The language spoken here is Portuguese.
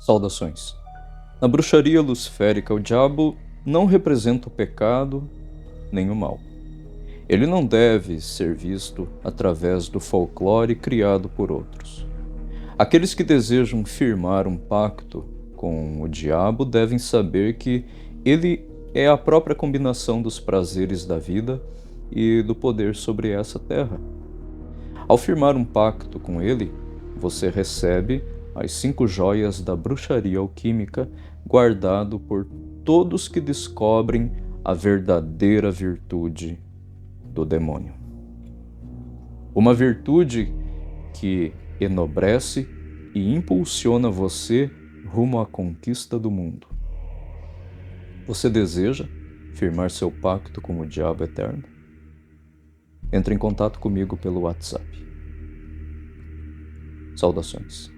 Saudações. Na bruxaria luciférica, o diabo não representa o pecado nem o mal. Ele não deve ser visto através do folclore criado por outros. Aqueles que desejam firmar um pacto com o diabo devem saber que ele é a própria combinação dos prazeres da vida e do poder sobre essa terra. Ao firmar um pacto com ele, você recebe as 5 joias da bruxaria alquímica, guardado por todos que descobrem a verdadeira virtude do demônio. Uma virtude que enobrece e impulsiona você rumo à conquista do mundo. Você deseja firmar seu pacto com o diabo eterno? Entre em contato comigo pelo WhatsApp. Saudações.